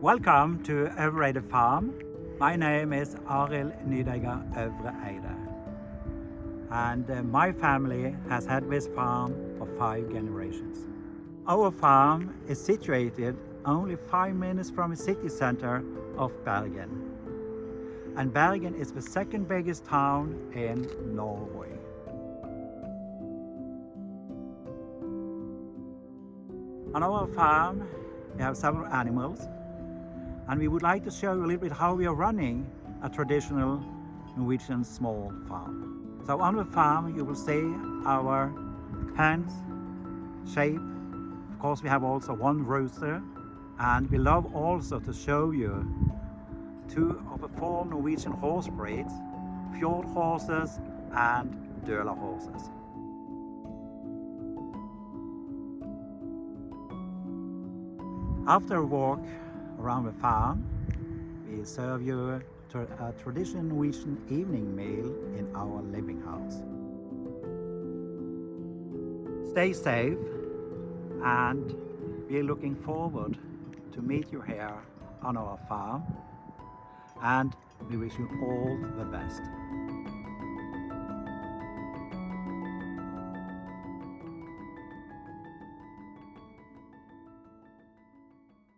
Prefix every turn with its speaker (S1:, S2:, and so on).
S1: Welcome to Øvre Eide farm. My name is Arild Øvre Eide. And my family has had this farm for 5 generations. Our farm is situated only 5 minutes from the city center of Bergen. And Bergen is the second biggest town in Norway. On our farm, we have several animals, and we would like to show you a little bit how we are running a traditional Norwegian small farm. So on the farm, you will see our hens, sheep. Of course, we have also one rooster, and we love also to show you 2 of the 4 Norwegian horse breeds, fjord horses and Døla horses. After a walk around the farm, we serve you a traditional Norwegian evening meal in our living house. Stay safe, and we are looking forward to meet you here on our farm, and we wish you all the best.